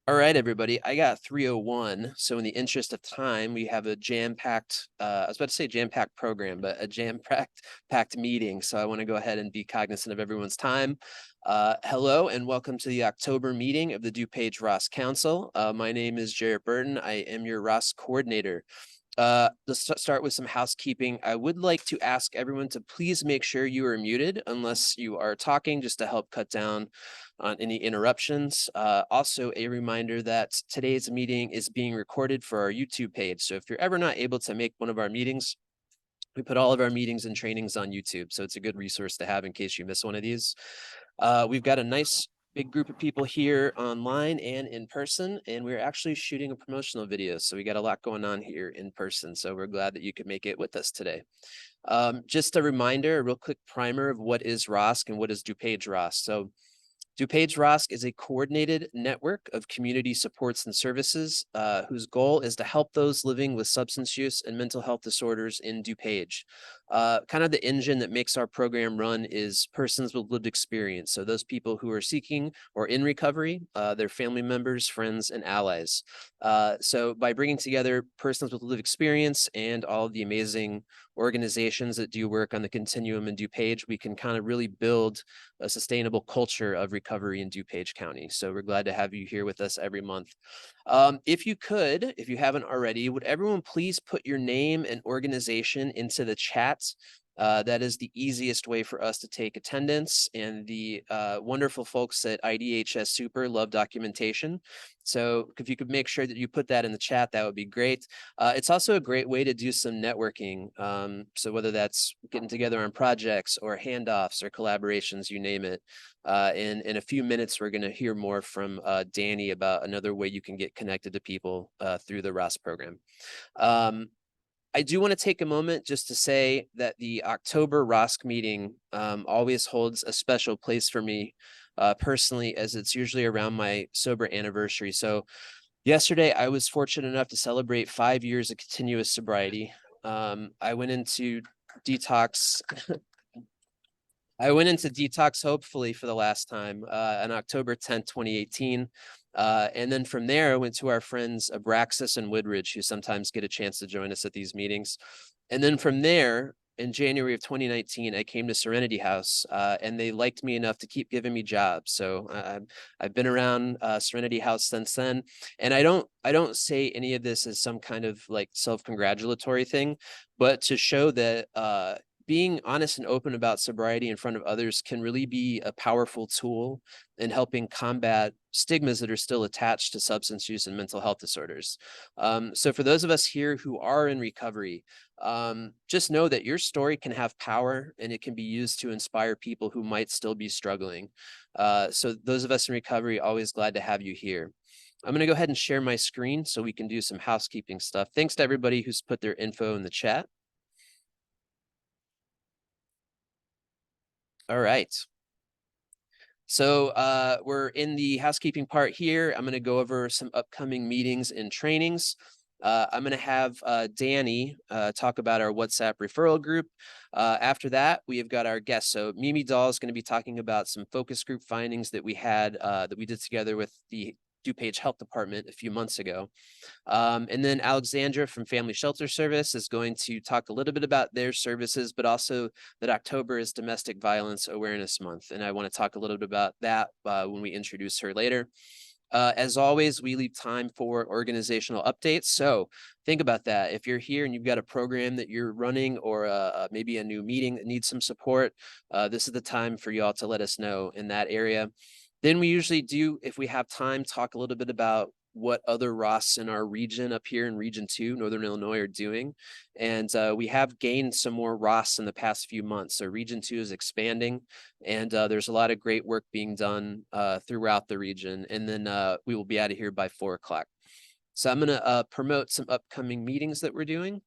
All right, everybody, I got 301. So in the interest of time, we have a jam-packed, I was about to say jam-packed program, but a jam-packed meeting. So I want to go ahead and be cognizant of everyone's time. Hello and welcome to the October meeting of the DuPage ROSC Council. My name is Jared Burton. I am your ROSC coordinator. Let's start with some housekeeping. I would like to ask everyone to please make sure you are muted unless you are talking, just to help cut down on any interruptions. Also, a reminder that today's meeting is being recorded for our YouTube page. So if you're ever not able to make one of our meetings, we put all of our meetings and trainings on YouTube. So it's a good resource to have in case you miss one of these. We've got a nice big group of people here online and in person, and we're actually shooting a promotional video. So we got a lot going on here in person. So we're glad that you could make it with us today. Just a reminder, a real quick primer of what is ROSC and what is DuPage ROSC. So DuPage ROSC is a coordinated network of community supports and services whose goal is to help those living with substance use and mental health disorders in DuPage. Kind of the engine that makes our program run is persons with lived experience. So those people who are seeking or in recovery, their family members, friends, and allies. So by bringing together persons with lived experience and all of the amazing organizations that do work on the continuum in DuPage, we can kind of really build a sustainable culture of recovery in DuPage County. So we're glad to have you here with us every month. If you haven't already, would everyone please put your name and organization into the chat? That is the easiest way for us to take attendance, and the wonderful folks at IDHS Super love documentation. So if you could make sure that you put that in the chat, that would be great. It's also a great way to do some networking. So whether that's getting together on projects or handoffs or collaborations, you name it. In a few minutes, we're going to hear more from Danny about another way you can get connected to people through the ROSC program. I do want to take a moment just to say that the October ROSC meeting always holds a special place for me personally, as it's usually around my sober anniversary. So yesterday, I was fortunate enough to celebrate 5 years of continuous sobriety. I went into detox. I went into detox hopefully for the last time on October 10th, 2018. And then from there, I went to our friends Abraxas and Woodridge, who sometimes get a chance to join us at these meetings. And then from there, in January of 2019, I came to Serenity House, and they liked me enough to keep giving me jobs. So I've been around Serenity House since then. And I don't say any of this as some kind of like self-congratulatory thing, but to show that being honest and open about sobriety in front of others can really be a powerful tool in helping combat stigmas that are still attached to substance use and mental health disorders. So for those of us here who are in recovery, just know that your story can have power, and it can be used to inspire people who might still be struggling. So those of us in recovery, always glad to have you here. I'm going to go ahead and share my screen so we can do some housekeeping stuff. Thanks to everybody who's put their info in the chat. All right. So we're in the housekeeping part here. I'm going to go over some upcoming meetings and trainings. I'm going to have Danny talk about our WhatsApp referral group. After that, we have got our guests. So Mimi Dahl is going to be talking about some focus group findings that we had that we did together with the DuPage Health Department a few months ago. And then Alexandra from Family Shelter Service is going to talk a little bit about their services, but also that October is Domestic Violence Awareness Month. And I want to talk a little bit about that when we introduce her later. As always, we leave time for organizational updates. So think about that. If you're here and you've got a program that you're running, or maybe a new meeting that needs some support, this is the time for y'all to let us know in that area. Then we usually do, if we have time, talk a little bit about what other ROSCs in our region up here in Region 2, Northern Illinois, are doing. And we have gained some more ROSCs in the past few months. So Region 2 is expanding, and there's a lot of great work being done throughout the region. And then we will be out of here by 4 o'clock. So I'm going to promote some upcoming meetings that we're doing.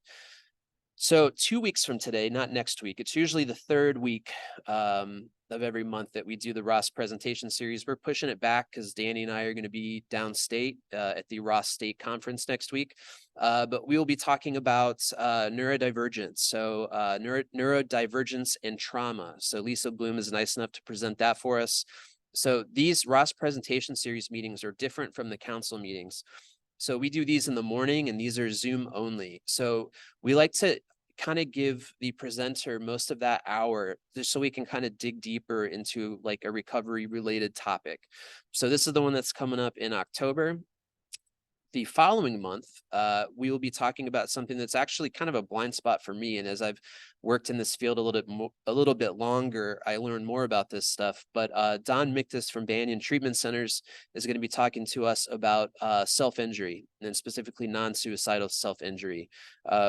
So 2 weeks from today, not next week, it's usually the third week of every month that we do the ROSC presentation series. We're pushing it back because Danny and I are going to be downstate at the ROSC State Conference next week. But we will be talking about neurodivergence. So neurodivergence and trauma. So Lisa Bloom is nice enough to present that for us. So these ROSC presentation series meetings are different from the council meetings. So we do these in the morning and these are Zoom only. So we like to kind of give the presenter most of that hour just so we can kind of dig deeper into like a recovery related topic. So this is the one that's coming up in October. The following month, we will be talking about something that's actually kind of a blind spot for me. And as I've worked in this field a little bit longer, I learned more about this stuff. But Don Mictus from Banyan Treatment Centers is going to be talking to us about self-injury, and specifically non-suicidal self-injury,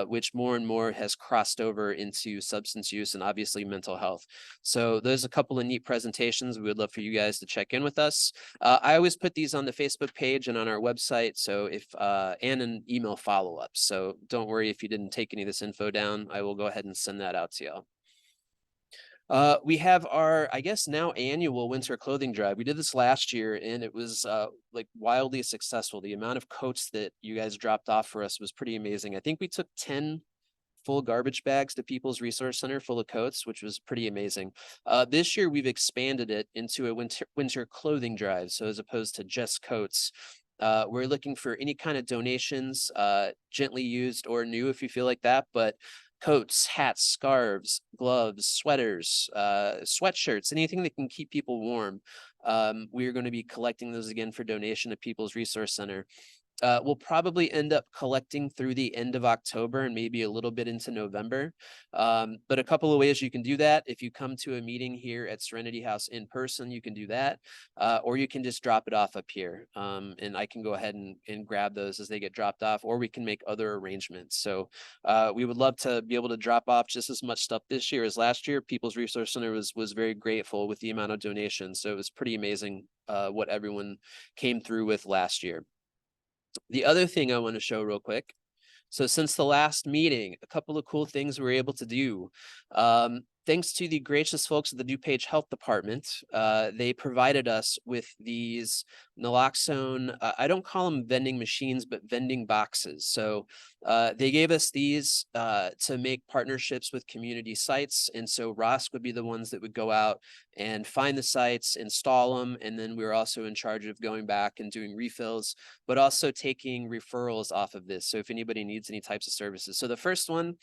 which more and more has crossed over into substance use and obviously mental health. So there's a couple of neat presentations. We would love for you guys to check in with us. I always put these on the Facebook page and on our website. So if and an email follow-up. So don't worry if you didn't take any of this info down. I will go ahead and send that out to y'all. We have our, I guess now annual winter clothing drive. We did this last year and it was like wildly successful. The amount of coats that you guys dropped off for us was pretty amazing. I think we took 10 full garbage bags to People's Resource Center full of coats, which was pretty amazing. This year we've expanded it into a winter clothing drive. So as opposed to just coats, we're looking for any kind of donations, gently used or new if you feel like that, but coats, hats, scarves, gloves, sweaters, sweatshirts, anything that can keep people warm. We are going to be collecting those again for donation to People's Resource Center. We'll probably end up collecting through the end of October and maybe a little bit into November. But a couple of ways you can do that. If you come to a meeting here at Serenity House in person, you can do that, or you can just drop it off up here. And I can go ahead and grab those as they get dropped off, or we can make other arrangements. So we would love to be able to drop off just as much stuff this year as last year. People's Resource Center was very grateful with the amount of donations. So it was pretty amazing what everyone came through with last year. The other thing I want to show real quick. So since the last meeting, a couple of cool things we were able to do. Thanks to the gracious folks at the DuPage Health Department, they provided us with these naloxone, I don't call them vending machines, but vending boxes. So they gave us these to make partnerships with community sites. And so ROSC would be the ones that would go out and find the sites, install them. And then we were also in charge of going back and doing refills, but also taking referrals off of this. So if anybody needs any types of services. So the first one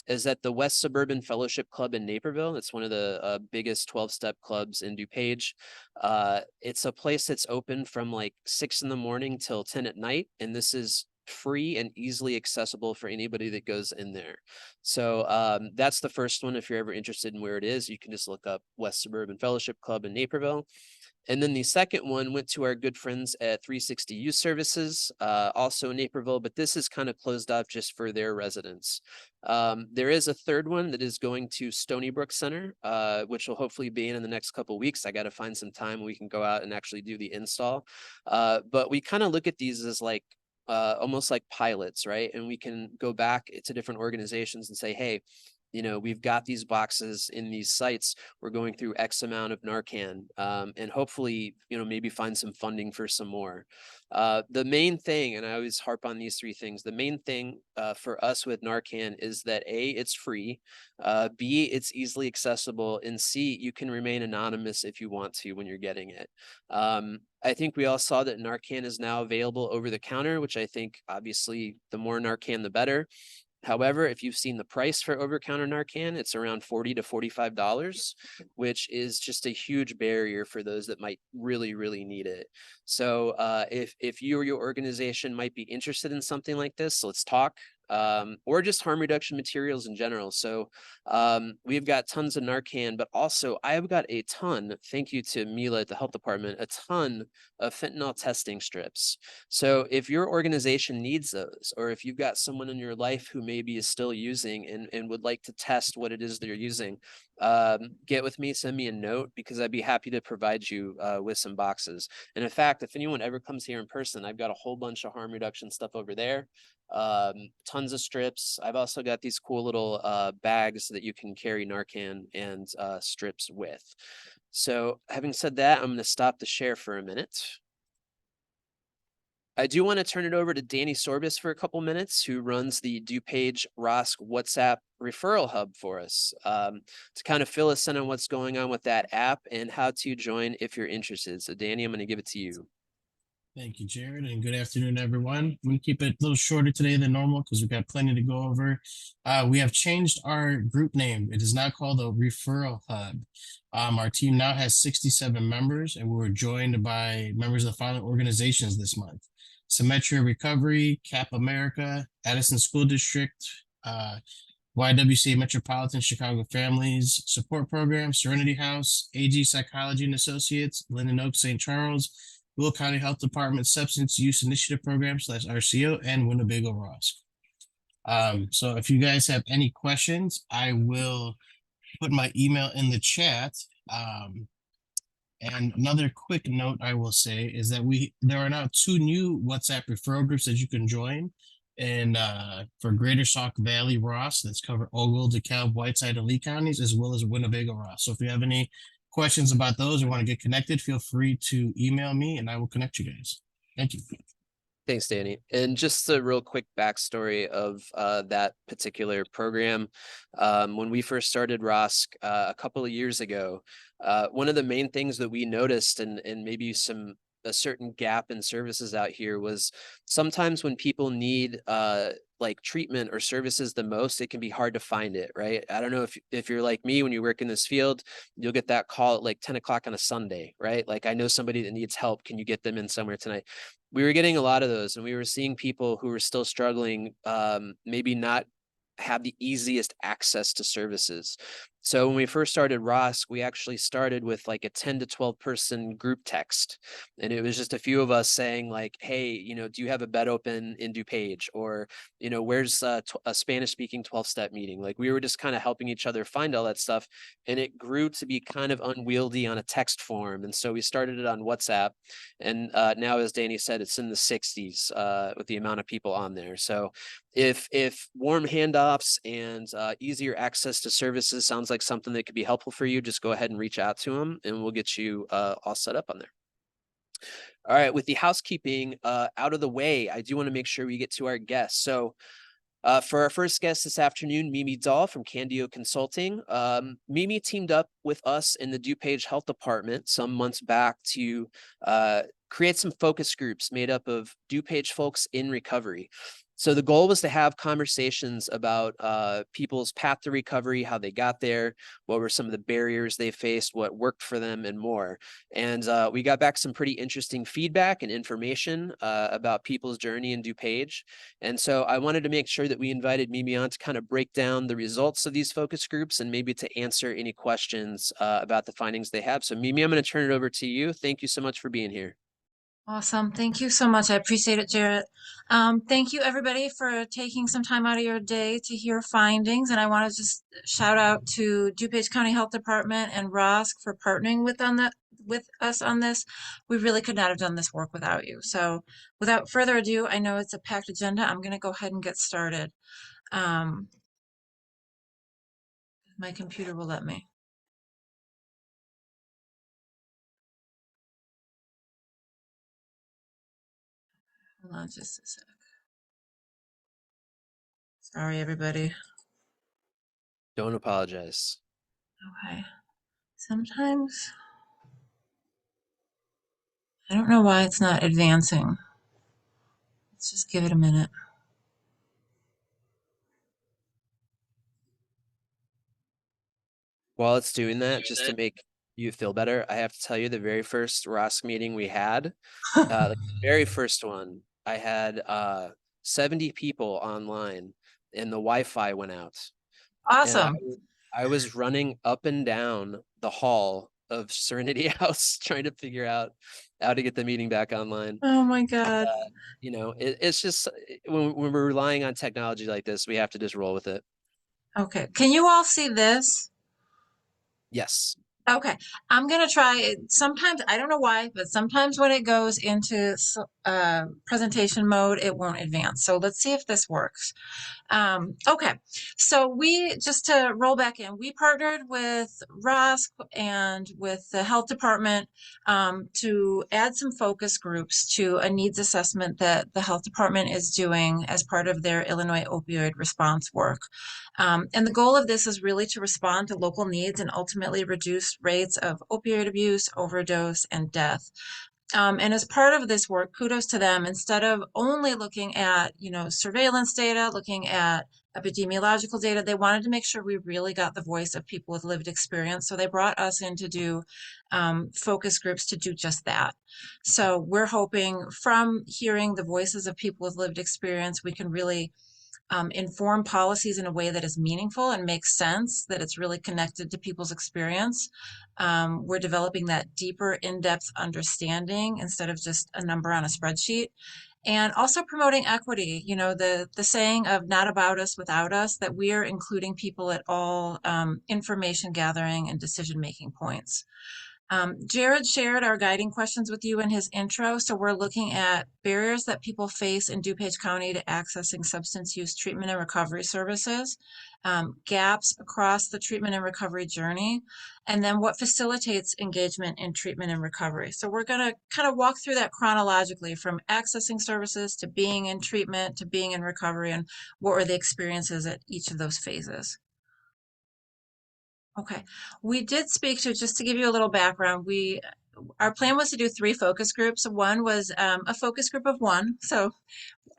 is at the West Suburban Fellowship Club in Naperville. It's one of the biggest 12-step clubs in DuPage. It's a place that's open from like 6 in the morning till 10 at night. And this is free and easily accessible for anybody that goes in there. So that's the first one. If you're ever interested in where it is, you can just look up West Suburban Fellowship Club in Naperville. And then the second one went to our good friends at 360 Youth Services, also in Naperville, but this is kind of closed off just for their residents. There is a third one that is going to Stony Brook Center, which will hopefully be in the next couple of weeks. I got to find some time we can go out and actually do the install. But we kind of look at these as like almost like pilots, right? And we can go back to different organizations and say, hey, you know, we've got these boxes in these sites. We're going through X amount of Narcan, and hopefully, you know, maybe find some funding for some more. The main thing, and I always harp on these three things, the main thing for us with Narcan is that A, it's free, B, it's easily accessible, and C, you can remain anonymous if you want to when you're getting it. I think we all saw that Narcan is now available over the counter, which I think obviously the more Narcan, the better. However, if you've seen the price for over-counter Narcan, it's around $40 to $45, which is just a huge barrier for those that might really, really need it. So if you or your organization might be interested in something like this, let's talk. Or just harm reduction materials in general. So we've got tons of Narcan, but also I've got a ton, thank you to Mila at the health department, a ton of fentanyl testing strips. So if your organization needs those, or if you've got someone in your life who maybe is still using and would like to test what it is they're using, get with me, send me a note, because I'd be happy to provide you with some boxes. And in fact, if anyone ever comes here in person, I've got a whole bunch of harm reduction stuff over there. Tons of strips. I've also got these cool little bags that you can carry Narcan and strips with. So having said that, I'm going to stop the share for a minute. I do want to turn it over to Danny Sorbis for a couple minutes, who runs the DuPage ROSC WhatsApp referral hub for us, to kind of fill us in on what's going on with that app and how to join if you're interested. So Danny, I'm going to give it to you. Thank you, Jared, and good afternoon, everyone. I'm going to keep it a little shorter today than normal because we've got plenty to go over. We have changed our group name. It is now called the Referral Hub. Our team now has 67 members, and we were joined by members of the following organizations this month: Symetria Recovery, CAP America, Addison School District, YWCA Metropolitan Chicago Families Support Program, Serenity House, AG Psychology and Associates, Linden Oaks St. Charles, Will County Health Department Substance Use Initiative Program / RCO, and Winnebago ROSC. So if you guys have any questions, I will put my email in the chat. And another quick note I will say is that there are now 2 new WhatsApp referral groups that you can join. And for Greater Sauk Valley ROSC, that's cover Ogle, DeKalb, Whiteside, and Lee counties, as well as Winnebago ROSC. So if you have any questions about those or want to get connected, feel free to email me and I will connect you guys. Thank you. Thanks, Danny. And just a real quick backstory of that particular program. When we first started ROSC a couple of years ago, one of the main things that we noticed, and maybe a certain gap in services out here, was sometimes when people need like treatment or services the most, it can be hard to find it, right? I don't know if you're like me, when you work in this field, you'll get that call at like 10 o'clock on a Sunday, right? Like, I know somebody that needs help. Can you get them in somewhere tonight? We were getting a lot of those, and we were seeing people who were still struggling, maybe not have the easiest access to services. So when we first started ROSC, we actually started with like a 10 to 12 person group text. And it was just a few of us saying like, hey, do you have a bed open in DuPage? Or, where's a Spanish speaking 12-step meeting? Like, we were just kind of helping each other find all that stuff. And it grew to be kind of unwieldy on a text form. And so we started it on WhatsApp. And now, as Danny said, it's in the 60s with the amount of people on there. So if warm handoffs and easier access to services sounds like something that could be helpful for you, just go ahead and reach out to them and we'll get you all set up on there. All right, with the housekeeping out of the way, I do want to make sure we get to our guests. So for our first guest this afternoon, Mimi Dahl from Candeo Consulting. Mimi teamed up with us in the DuPage Health Department some months back to create some focus groups made up of DuPage folks in recovery. So the goal was to have conversations about people's path to recovery, how they got there, what were some of the barriers they faced, what worked for them, and more. And we got back some pretty interesting feedback and information about people's journey in DuPage. And so I wanted to make sure that we invited Mimi on to kind of break down the results of these focus groups and maybe to answer any questions about the findings they have. So Mimi, I'm going to turn it over to you. Thank you so much for being here. Awesome. Thank you so much. I appreciate it, Jarrett. Thank you, everybody, for taking some time out of your day to hear findings. And I want to just shout out to DuPage County Health Department and ROSC for partnering with us on this. We really could not have done this work without you. So without further ado, I know it's a packed agenda. I'm going to go ahead and get started. My computer will let me. Hold on just a sec. Sorry, everybody. Don't apologize. Okay. Sometimes I don't know why it's not advancing. Let's just give it a minute. While it's doing that, just to make you feel better, I have to tell you the very first ROSC meeting we had, like the very first one, I had 70 people online and the Wi-Fi went out. And Awesome. I was running up and down the hall of Serenity House trying to figure out how to get the meeting back online. Oh my God. It's just when we're relying on technology like this, we have to just roll with it. Okay. Can you all see this? Yes. Okay, I'm gonna try it. Sometimes, I don't know why, but sometimes when it goes into presentation mode, it won't advance. So let's see if this works. Okay, so just to roll back in, we partnered with ROSC and with the health department to add some focus groups to a needs assessment that the health department is doing as part of their Illinois opioid response work. And the goal of this is really to respond to local needs and ultimately reduce rates of opioid abuse, overdose, and death. And as part of this work, kudos to them, instead of only looking at, surveillance data, looking at epidemiological data, they wanted to make sure we really got the voice of people with lived experience. So they brought us in to do focus groups to do just that. So we're hoping from hearing the voices of people with lived experience, we can really inform policies in a way that is meaningful and makes sense, that it's really connected to people's experience. We're developing that deeper, in-depth understanding instead of just a number on a spreadsheet. And also promoting equity, the saying of not about us without us, that we are including people at all information gathering and decision-making points. Jared shared our guiding questions with you in his intro. So we're looking at barriers that people face in DuPage County to accessing substance use treatment and recovery services, gaps across the treatment and recovery journey, and then what facilitates engagement in treatment and recovery. So we're going to kind of walk through that chronologically, from accessing services to being in treatment to being in recovery, and what were the experiences at each of those phases. Okay, we did speak to, just to give you a little background, our plan was to do 3 focus groups. One was a focus group of 1. So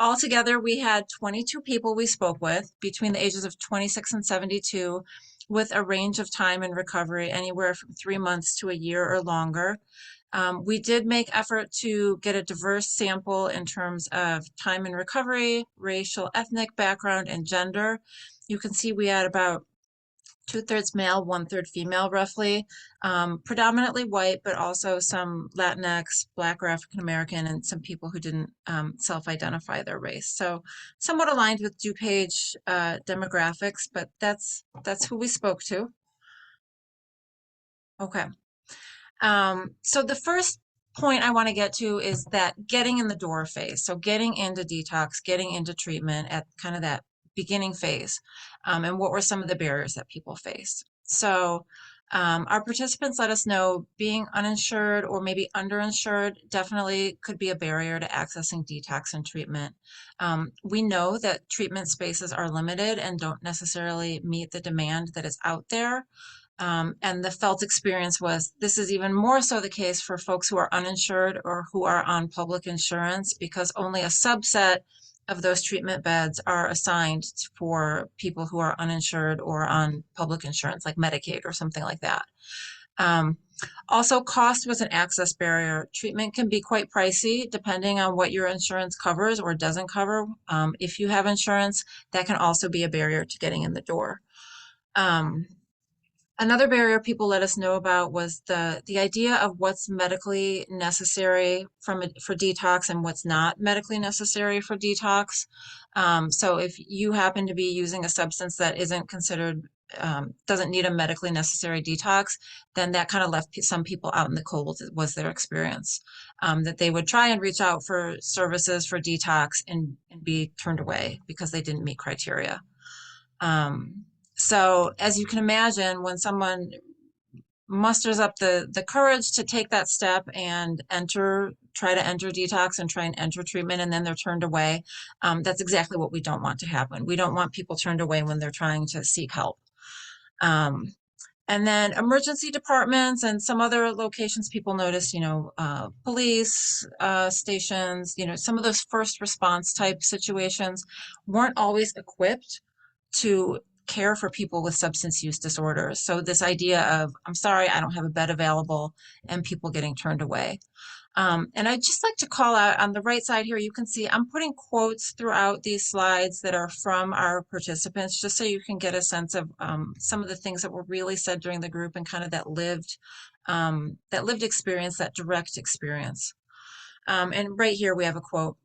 altogether, we had 22 people we spoke with between the ages of 26 and 72, with a range of time in recovery, anywhere from 3 months to a year or longer. We did make effort to get a diverse sample in terms of time in recovery, racial, ethnic background, and gender. You can see we had about 2/3 male, 1/3 female, roughly, predominantly white, but also some Latinx, Black or African American, and some people who didn't self-identify their race. So somewhat aligned with DuPage demographics, but that's who we spoke to. Okay. So the first point I want to get to is that getting in the door phase. So getting into detox, getting into treatment at kind of that beginning phase, and what were some of the barriers that people face. So our participants let us know being uninsured or maybe underinsured definitely could be a barrier to accessing detox and treatment. We know that treatment spaces are limited and don't necessarily meet the demand that is out there. And the felt experience was this is even more so the case for folks who are uninsured or who are on public insurance, because only a subset of those treatment beds are assigned for people who are uninsured or on public insurance, like Medicaid or something like that. Also, cost was an access barrier. Treatment can be quite pricey depending on what your insurance covers or doesn't cover. If you have insurance, that can also be a barrier to getting in the door. Another barrier people let us know about was the idea of what's medically necessary for detox and what's not medically necessary for detox. So if you happen to be using a substance that isn't considered, doesn't need a medically necessary detox, then that kind of left some people out in the cold, was their experience. That they would try and reach out for services for detox and be turned away because they didn't meet criteria. So as you can imagine, when someone musters up the courage to take that step and try to enter detox and try and enter treatment, and then they're turned away, that's exactly what we don't want to happen. We don't want people turned away when they're trying to seek help. And then emergency departments and some other locations people notice, police stations, some of those first response type situations weren't always equipped to care for people with substance use disorders. So this idea of, I'm sorry, I don't have a bed available, and people getting turned away. And I'd just like to call out on the right side here, you can see I'm putting quotes throughout these slides that are from our participants, just so you can get a sense of some of the things that were really said during the group and kind of that lived experience, that direct experience. And right here we have a quote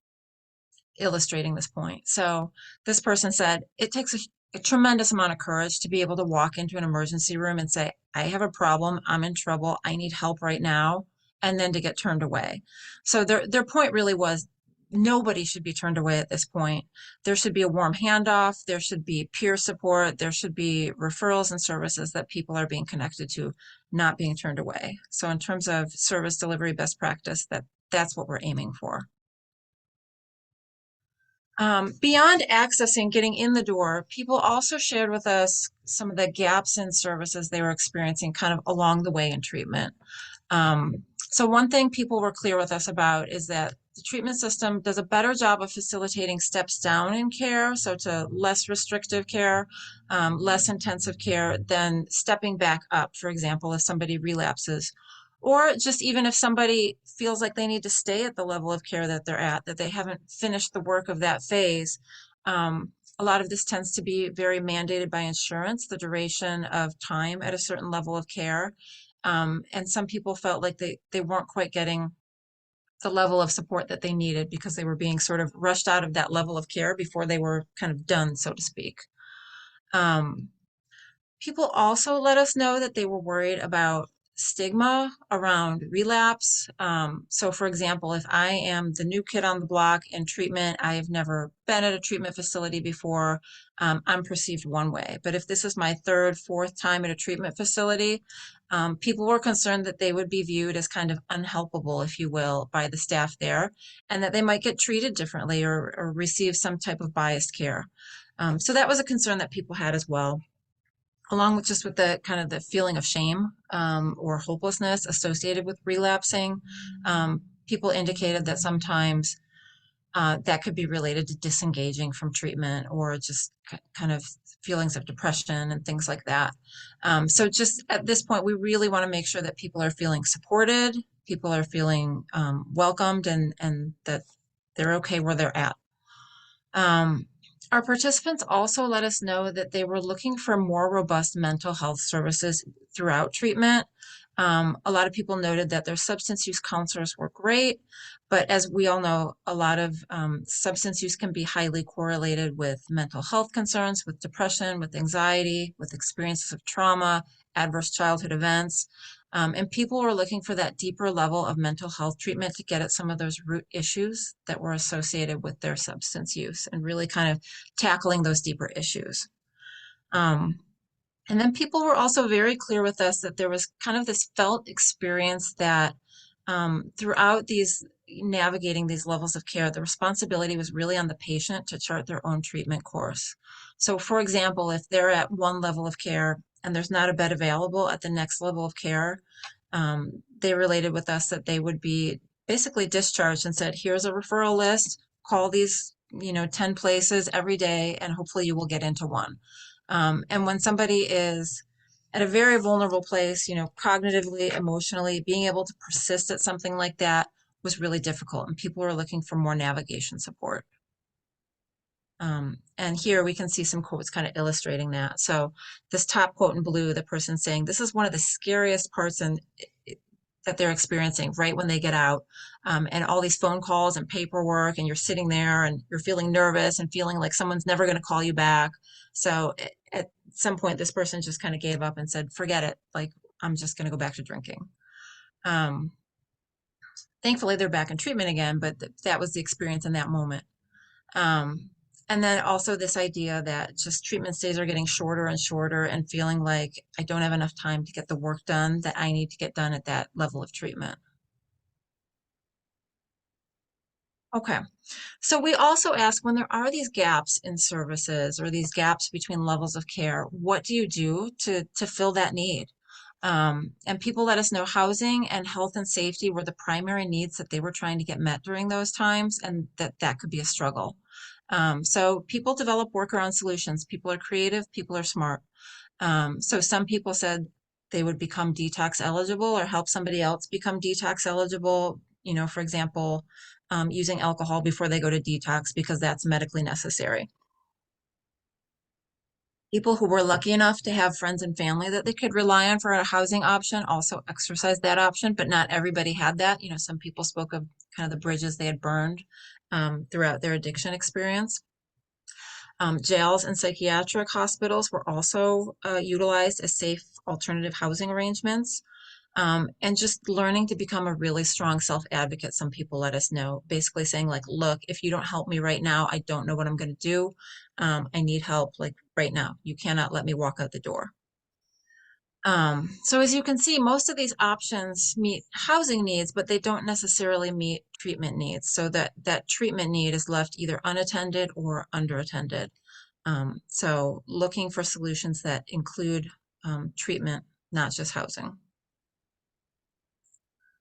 illustrating this point. So this person said, it takes a a tremendous amount of courage to be able to walk into an emergency room and say, I have a problem, I'm in trouble, I need help right now, and then to get turned away. So their point really was nobody should be turned away at this point. There should be a warm handoff, there should be peer support, there should be referrals and services that people are being connected to, not being turned away. So in terms of service delivery best practice, that's what we're aiming for. Beyond accessing, getting in the door, people also shared with us some of the gaps in services they were experiencing kind of along the way in treatment. So one thing people were clear with us about is that the treatment system does a better job of facilitating steps down in care, so to less restrictive care, less intensive care than stepping back up, for example, if somebody relapses. Or just even if somebody feels like they need to stay at the level of care that they're at, that they haven't finished the work of that phase. A lot of this tends to be very mandated by insurance, the duration of time at a certain level of care. And some people felt like they weren't quite getting the level of support that they needed because they were being sort of rushed out of that level of care before they were kind of done, so to speak. People also let us know that they were worried about stigma around relapse. So for example, if I am the new kid on the block in treatment, I have never been at a treatment facility before, I'm perceived one way. But if this is my third, fourth time at a treatment facility, people were concerned that they would be viewed as kind of unhelpable, if you will, by the staff there, and that they might get treated differently or receive some type of biased care. So that was a concern that people had as well, along with just with the kind of the feeling of shame or hopelessness associated with relapsing. People indicated that sometimes that could be related to disengaging from treatment or just kind of feelings of depression and things like that. So just at this point, we really want to make sure that people are feeling supported, people are feeling welcomed, and that they're okay where they're at. Our participants also let us know that they were looking for more robust mental health services throughout treatment. A lot of people noted that their substance use counselors were great, but as we all know, a lot of substance use can be highly correlated with mental health concerns, with depression, with anxiety, with experiences of trauma, adverse childhood events. And people were looking for that deeper level of mental health treatment to get at some of those root issues that were associated with their substance use and really kind of tackling those deeper issues. And then people were also very clear with us that there was kind of this felt experience that throughout these navigating these levels of care, the responsibility was really on the patient to chart their own treatment course. So for example, if they're at one level of care and there's not a bed available at the next level of care, they related with us that they would be basically discharged and said, here's a referral list, call these 10 places every day, and hopefully you will get into one. And when somebody is at a very vulnerable place, cognitively, emotionally, being able to persist at something like that was really difficult, and people were looking for more navigation support. And here we can see some quotes kind of illustrating that. So this top quote in blue, the person saying, this is one of the scariest parts that they're experiencing right when they get out, and all these phone calls and paperwork, and you're sitting there and you're feeling nervous and feeling like someone's never going to call you back. So at some point, this person just kind of gave up and said, forget it. Like, I'm just going to go back to drinking. Thankfully, they're back in treatment again, but that was the experience in that moment. And then also this idea that just treatment stays are getting shorter and shorter and feeling like I don't have enough time to get the work done that I need to get done at that level of treatment. Okay, so we also ask, when there are these gaps in services or these gaps between levels of care, what do you do to fill that need? And people let us know housing and health and safety were the primary needs that they were trying to get met during those times, and that could be a struggle. So people develop workaround solutions. People are creative, people are smart. So some people said they would become detox eligible or help somebody else become detox eligible, for example, using alcohol before they go to detox because that's medically necessary. People who were lucky enough to have friends and family that they could rely on for a housing option also exercised that option, but not everybody had that. Some people spoke of kind of the bridges they had burned throughout their addiction experience. Jails and psychiatric hospitals were also utilized as safe alternative housing arrangements. And just learning to become a really strong self-advocate. Some people let us know, basically saying like, look, if you don't help me right now, I don't know what I'm going to do. I need help like right now. You cannot let me walk out the door. So as you can see, most of these options meet housing needs, but they don't necessarily meet treatment needs. So that treatment need is left either unattended or underattended. So looking for solutions that include treatment, not just housing.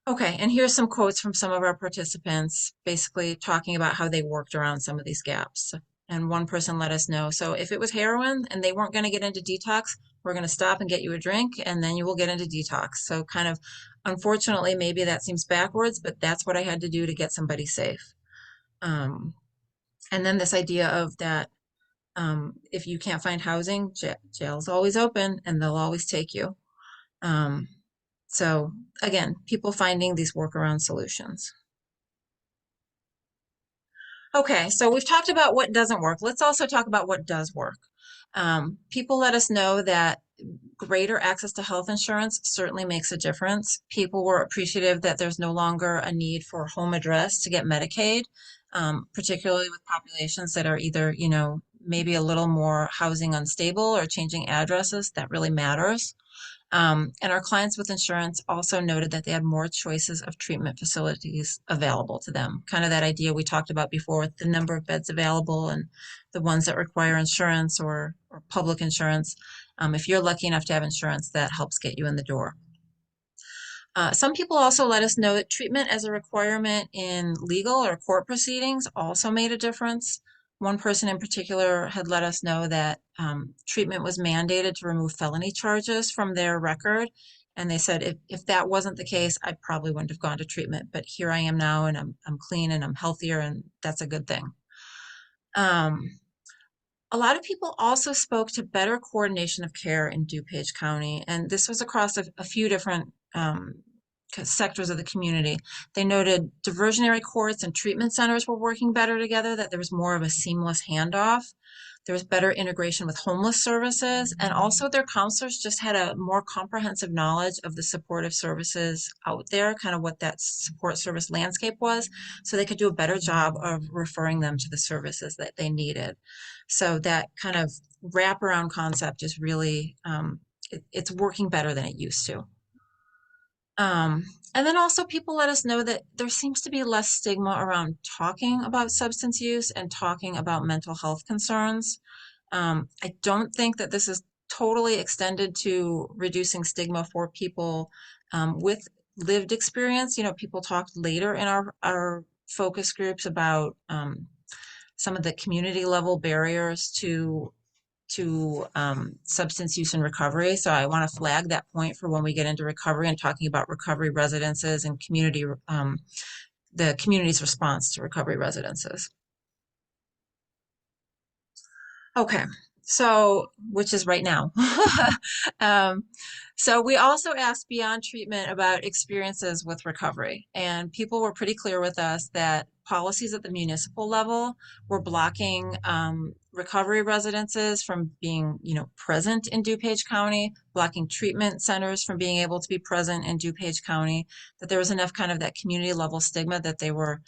Okay, and here's some quotes from some of our participants, basically talking about how they worked around some of these gaps. And one person let us know, so if it was heroin and they weren't going to get into detox, we're going to stop and get you a drink, and then you will get into detox. So kind of, unfortunately, maybe that seems backwards, but that's what I had to do to get somebody safe. And then this idea of that if you can't find housing, jail's always open and they'll always take you. So again, people finding these workaround solutions. Okay, so we've talked about what doesn't work. Let's also talk about what does work. People let us know that greater access to health insurance certainly makes a difference. People were appreciative that there's no longer a need for home address to get Medicaid, particularly with populations that are either, maybe a little more housing unstable or changing addresses. That really matters. And our clients with insurance also noted that they had more choices of treatment facilities available to them. Kind of that idea we talked about before with the number of beds available and the ones that require insurance or public insurance. If you're lucky enough to have insurance, that helps get you in the door. Some people also let us know that treatment as a requirement in legal or court proceedings also made a difference. One person in particular had let us know that treatment was mandated to remove felony charges from their record. And they said, if that wasn't the case, I probably wouldn't have gone to treatment. But here I am now, and I'm clean and I'm healthier, and that's a good thing. A lot of people also spoke to better coordination of care in DuPage County, and this was across a few different sectors of the community. They noted diversionary courts and treatment centers were working better together, that there was more of a seamless handoff. There was better integration with homeless services, and also their counselors just had a more comprehensive knowledge of the supportive services out there, kind of what that support service landscape was, so they could do a better job of referring them to the services that they needed. So that kind of wraparound concept is really, it's working better than it used to. And then also people let us know that there seems to be less stigma around talking about substance use and talking about mental health concerns. I don't think that this is totally extended to reducing stigma for people with lived experience. People talked later in our focus groups about some of the community level barriers to substance use and recovery. So I want to flag that point for when we get into recovery and talking about recovery residences and community, the community's response to recovery residences. Okay, so, which is right now. So we also asked beyond treatment about experiences with recovery, and people were pretty clear with us that policies at the municipal level were blocking recovery residences from being, present in DuPage County, blocking treatment centers from being able to be present in DuPage County, that there was enough kind of that community level stigma that they were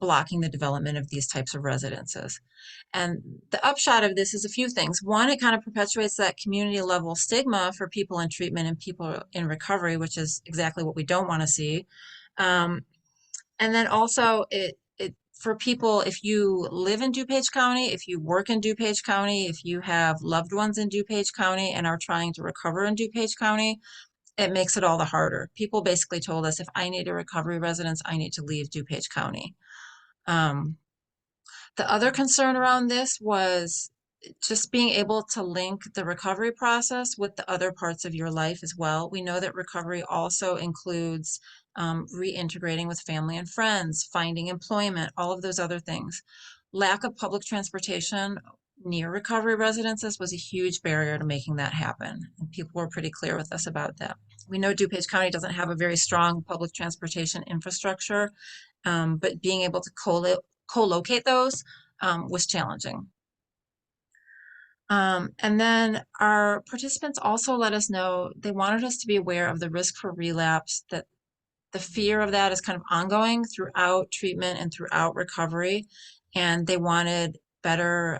blocking the development of these types of residences. And the upshot of this is a few things. One, it kind of perpetuates that community level stigma for people in treatment and people in recovery, which is exactly what we don't want to see. And then also it for people, if you live in DuPage County, if you work in DuPage County, if you have loved ones in DuPage County and are trying to recover in DuPage County, it makes it all the harder. People basically told us, if I need a recovery residence, I need to leave DuPage County. The other concern around this was just being able to link the recovery process with the other parts of your life as well. We know that recovery also includes reintegrating with family and friends, finding employment, all of those other things. Lack of public transportation near recovery residences was a huge barrier to making that happen. And people were pretty clear with us about that. We know DuPage County doesn't have a very strong public transportation infrastructure, but being able to co-locate those was challenging. And then our participants also let us know they wanted us to be aware of the risk for relapse, that the fear of that is kind of ongoing throughout treatment and throughout recovery. And they wanted better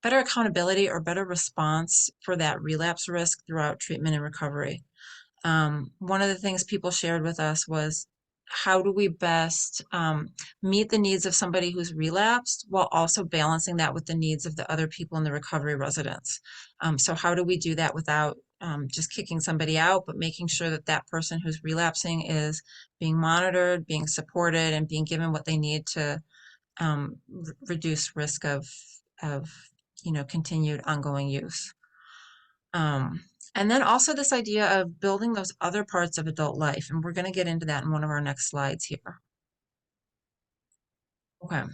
accountability or better response for that relapse risk throughout treatment and recovery. One of the things people shared with us was how do we best meet the needs of somebody who's relapsed while also balancing that with the needs of the other people in the recovery residence. So how do we do that without just kicking somebody out, but making sure that that person who's relapsing is being monitored, being supported, and being given what they need to reduce risk of continued ongoing use. And then also this idea of building those other parts of adult life. And we're going to get into that in one of our next slides here. Okay.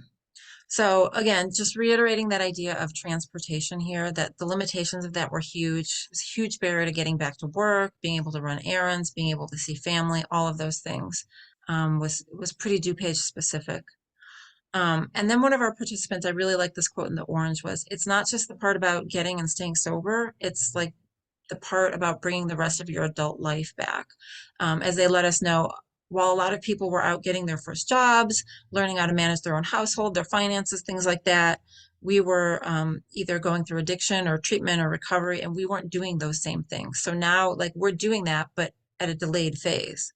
So again, just reiterating that idea of transportation here, that the limitations of that were huge. It was a huge barrier to getting back to work, being able to run errands, being able to see family, all of those things was pretty DuPage specific. And then one of our participants, I really like this quote in the orange, was, it's not just the part about getting and staying sober. It's like the part about bringing the rest of your adult life back. As they let us know, while a lot of people were out getting their first jobs, learning how to manage their own household, their finances, things like that, we were either going through addiction or treatment or recovery, and we weren't doing those same things. So now, like, we're doing that, but at a delayed phase.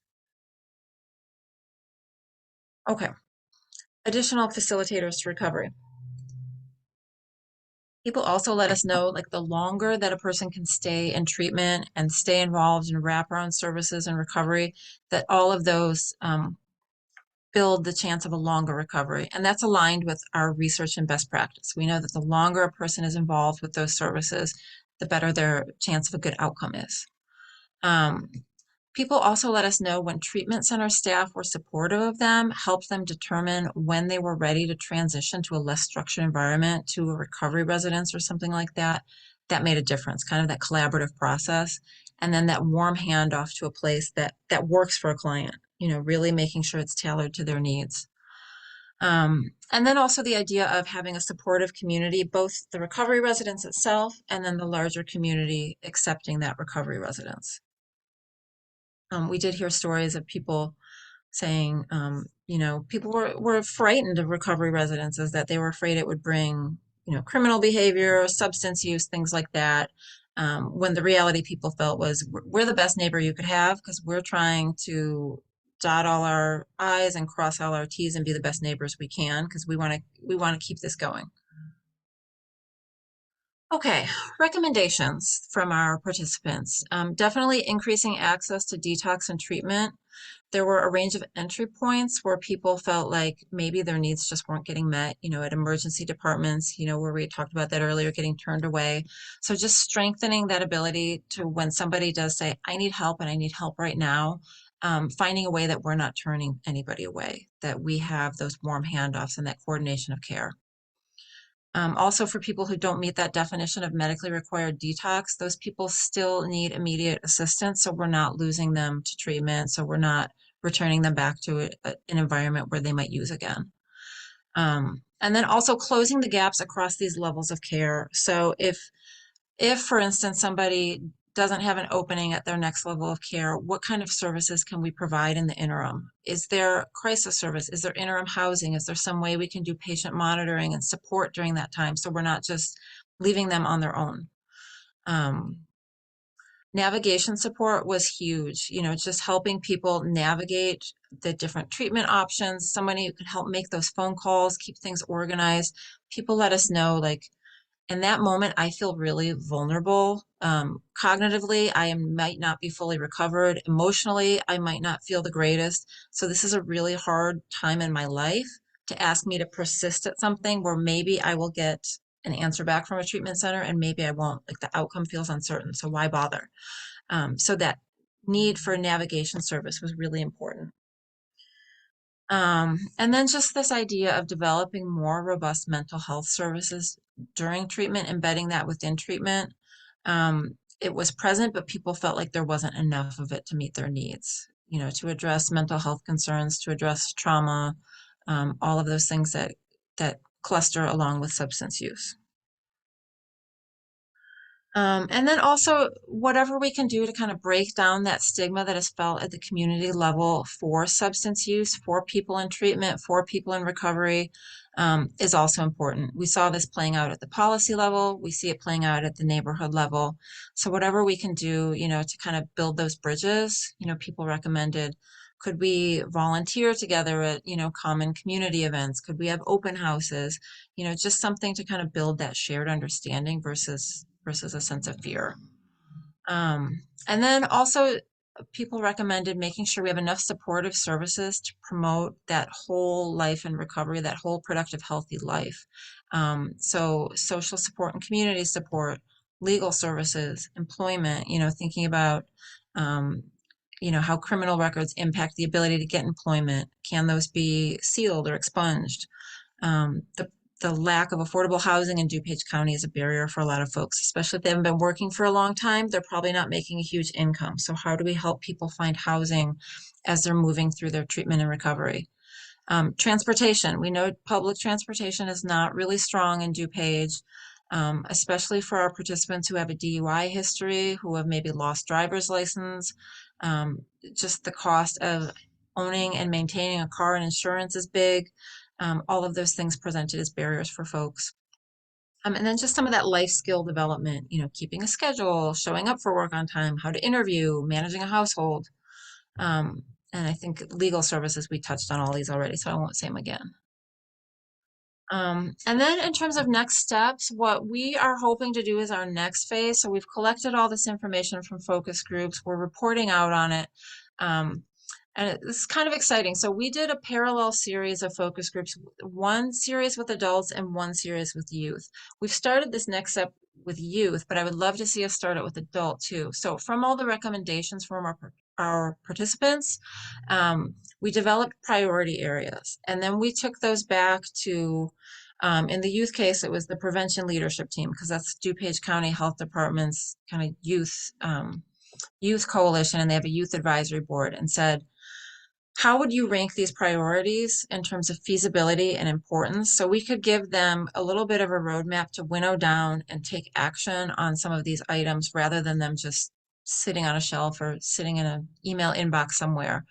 Okay. Additional facilitators to recovery. People also let us know, like, the longer that a person can stay in treatment and stay involved in wraparound services and recovery, that all of those build the chance of a longer recovery. And that's aligned with our research and best practice. We know that the longer a person is involved with those services, the better their chance of a good outcome is. People also let us know when treatment center staff were supportive of them, helped them determine when they were ready to transition to a less structured environment, to a recovery residence or something like that. That made a difference, kind of that collaborative process. And then that warm handoff to a place that works for a client, really making sure it's tailored to their needs. And then also the idea of having a supportive community, both the recovery residence itself and then the larger community accepting that recovery residence. We did hear stories of people saying, people were frightened of recovery residences, that they were afraid it would bring, criminal behavior, substance use, things like that. When the reality people felt was, we're the best neighbor you could have because we're trying to dot all our I's and cross all our T's and be the best neighbors we can because we want to keep this going. Okay, recommendations from our participants. Definitely increasing access to detox and treatment. There were a range of entry points where people felt like maybe their needs just weren't getting met, at emergency departments, where we talked about that earlier, getting turned away. So just strengthening that ability to, when somebody does say, I need help and I need help right now, finding a way that we're not turning anybody away, that we have those warm handoffs and that coordination of care. Also, for people who don't meet that definition of medically required detox, those people still need immediate assistance. So we're not losing them to treatment. So we're not returning them back to an environment where they might use again. And then also closing the gaps across these levels of care. So if, for instance, somebody doesn't have an opening at their next level of care, what kind of services can we provide in the interim? Is there crisis service? Is there interim housing? Is there some way we can do patient monitoring and support during that time so we're not just leaving them on their own? Navigation support was huge, just helping people navigate the different treatment options, somebody who could help make those phone calls, keep things organized. People let us know, like, in that moment, I feel really vulnerable. Cognitively, might not be fully recovered. Emotionally, I might not feel the greatest. So this is a really hard time in my life to ask me to persist at something where maybe I will get an answer back from a treatment center and maybe I won't. Like, the outcome feels uncertain. So why bother? So that need for navigation service was really important. And then just this idea of developing more robust mental health services during treatment, embedding that within treatment. It was present, but people felt like there wasn't enough of it to meet their needs, to address mental health concerns, to address trauma, all of those things that cluster along with substance use. And then also whatever we can do to kind of break down that stigma that is felt at the community level for substance use, for people in treatment, for people in recovery, is also important. We saw this playing out at the policy level. We see it playing out at the neighborhood level. So whatever we can do, to kind of build those bridges, people recommended, could we volunteer together at, common community events? Could we have open houses? Just something to kind of build that shared understanding versus a sense of fear. And then also people recommended making sure we have enough supportive services to promote that whole life and recovery, that whole productive, healthy life. So social support and community support, legal services, employment, thinking about how criminal records impact the ability to get employment. Can those be sealed or expunged? The lack of affordable housing in DuPage County is a barrier for a lot of folks, especially if they haven't been working for a long time. They're probably not making a huge income. So how do we help people find housing as they're moving through their treatment and recovery? Transportation. We know public transportation is not really strong in DuPage, especially for our participants who have a DUI history, who have maybe lost driver's license. Just the cost of owning and maintaining a car and insurance is big. All of those things presented as barriers for folks. And then just some of that life skill development, keeping a schedule, showing up for work on time, how to interview, managing a household. And I think legal services, we touched on all these already, so I won't say them again. And then in terms of next steps, what we are hoping to do is our next phase. So we've collected all this information from focus groups. We're reporting out on it. And it's kind of exciting. So we did a parallel series of focus groups, one series with adults and one series with youth. We've started this next step with youth, but I would love to see us start it with adult too. So from all the recommendations from our participants, we developed priority areas. And then we took those back to, in the youth case, it was the prevention leadership team, because that's DuPage County Health Department's kind of youth coalition, and they have a youth advisory board, and said, how would you rank these priorities in terms of feasibility and importance? So we could give them a little bit of a roadmap to winnow down and take action on some of these items rather than them just sitting on a shelf or sitting in an email inbox somewhere.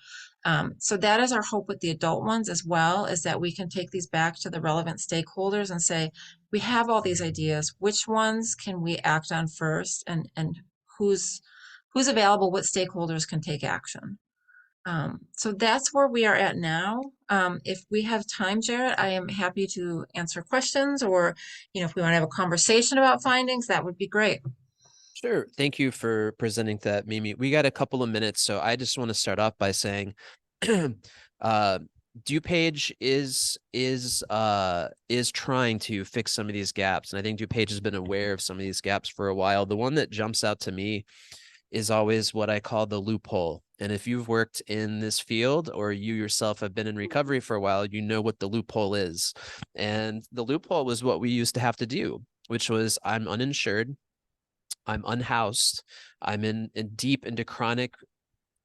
So that is our hope with the adult ones as well, is that we can take these back to the relevant stakeholders and say, we have all these ideas, which ones can we act on first, and who's available, what stakeholders can take action. So that's where we are at now. If we have time, Jarrett, I am happy to answer questions, or, if we want to have a conversation about findings, that would be great. Sure. Thank you for presenting that, Mimi. We got a couple of minutes, so I just want to start off by saying, DuPage is trying to fix some of these gaps, and I think DuPage has been aware of some of these gaps for a while. The one that jumps out to me is always what I call the loophole. And if you've worked in this field, or you yourself have been in recovery for a while, you know what the loophole is. And the loophole was what we used to have to do, which was, I'm uninsured, I'm unhoused, I'm in deep into chronic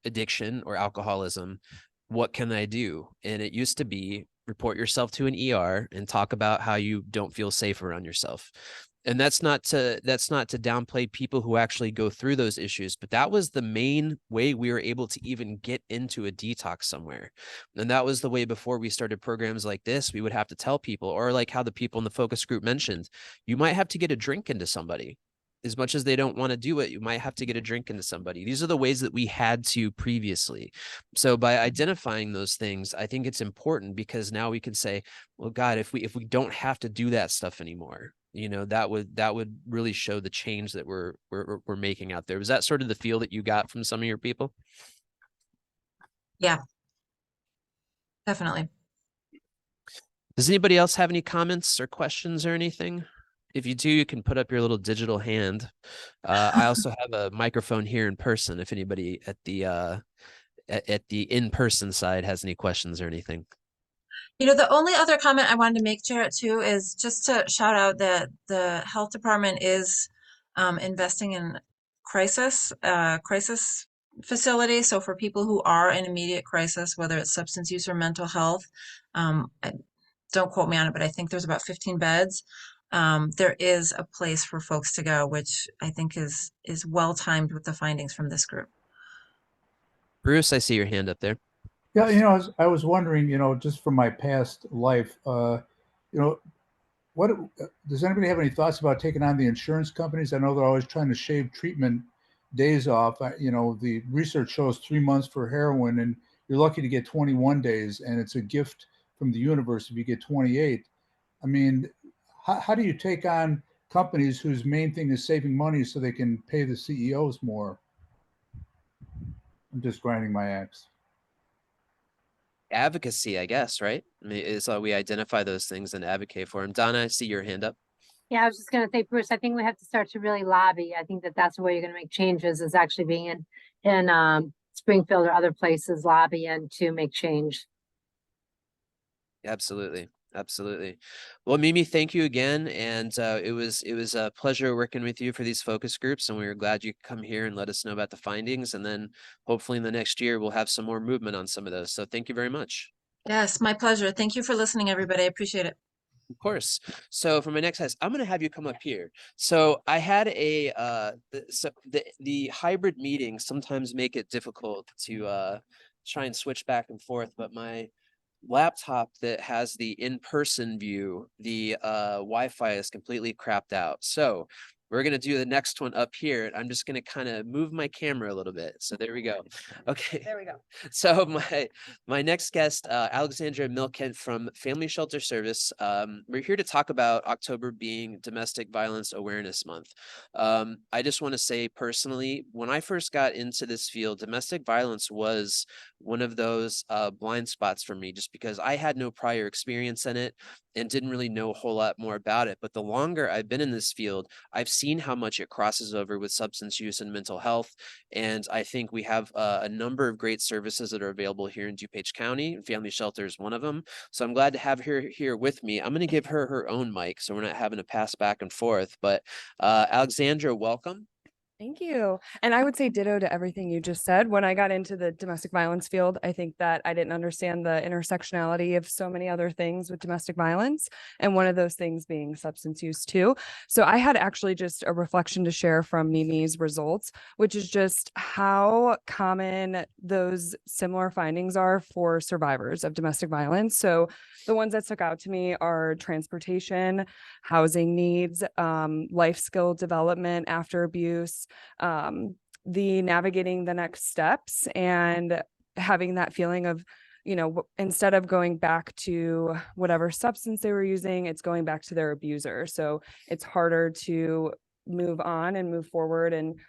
addiction or alcoholism. What can I do? And it used to be, report yourself to an ER and talk about how you don't feel safe around yourself. And that's not to downplay people who actually go through those issues, but that was the main way we were able to even get into a detox somewhere. And that was the way before we started programs like this. We would have to tell people, or like how the people in the focus group mentioned, you might have to get a drink into somebody. As much as they don't want to do it, you might have to get a drink into somebody. These are the ways that we had to previously. So by identifying those things, I think it's important, because now we can say, well, God, if we don't have to do that stuff anymore, that would really show the change that we're making out there. Was that sort of the feel that you got from some of your people? Yeah, definitely. Does anybody else have any comments or questions or anything? If you do, you can put up your little digital hand. I also have a microphone here in person, if anybody at the in-person side has any questions or anything. The only other comment I wanted to make, Jarrett, too, is just to shout out that the health department is investing in crisis facilities. So for people who are in immediate crisis, whether it's substance use or mental health, don't quote me on it, but I think there's about 15 beds. there is a place for folks to go, which I think is well timed with the findings from this group. Bruce, I see your hand up there. Yeah, I was wondering, just from my past life, you know, what does anybody have any thoughts about taking on the insurance companies? I know they're always trying to shave treatment days off. The research shows 3 months for heroin, and you're lucky to get 21 days, and it's a gift from the universe if you get 28. I mean, how do you take on companies whose main thing is saving money so they can pay the CEOs more? I'm just grinding my axe. Advocacy, I guess, right? I mean, is we identify those things and advocate for them. Donna, I see your hand up. Yeah, I was just going to say, Bruce, I think we have to start to really lobby. I think that's the way you're going to make changes, is actually being in Springfield or other places, lobbying to make change. Absolutely. Absolutely. Well, Mimi, thank you again. And it was a pleasure working with you for these focus groups. And we were glad you could come here and let us know about the findings. And then hopefully in the next year, we'll have some more movement on some of those. So thank you very much. Yes, my pleasure. Thank you for listening, everybody. I appreciate it. Of course. So for my next test, I'm going to have you come up here. So I had the hybrid meetings sometimes make it difficult to try and switch back and forth, but my laptop that has the in-person view, the Wi-Fi is completely crapped out. So we're going to do the next one up here. I'm just going to kind of move my camera a little bit. So there we go. Okay. There we go. So my next guest, Alexandra Milkent from Family Shelter Service. We're here to talk about October being Domestic Violence Awareness Month. I just want to say personally, when I first got into this field, domestic violence was one of those blind spots for me, just because I had no prior experience in it and didn't really know a whole lot more about it. But the longer I've been in this field, I've seen how much it crosses over with substance use and mental health. And I think we have a number of great services that are available here in DuPage County. Family Shelter is one of them. So I'm glad to have her here with me. I'm going to give her her own mic, so we're not having to pass back and forth. But Alexandra, welcome. Thank you. And I would say ditto to everything you just said. When I got into the domestic violence field, I think that I didn't understand the intersectionality of so many other things with domestic violence. And one of those things being substance use too. So I had actually just a reflection to share from Mimi's results, which is just how common those similar findings are for survivors of domestic violence. So the ones that stuck out to me are transportation, housing needs, life skill development after abuse, the navigating the next steps, and having that feeling of, instead of going back to whatever substance they were using, it's going back to their abuser. So it's harder to move on and move forward and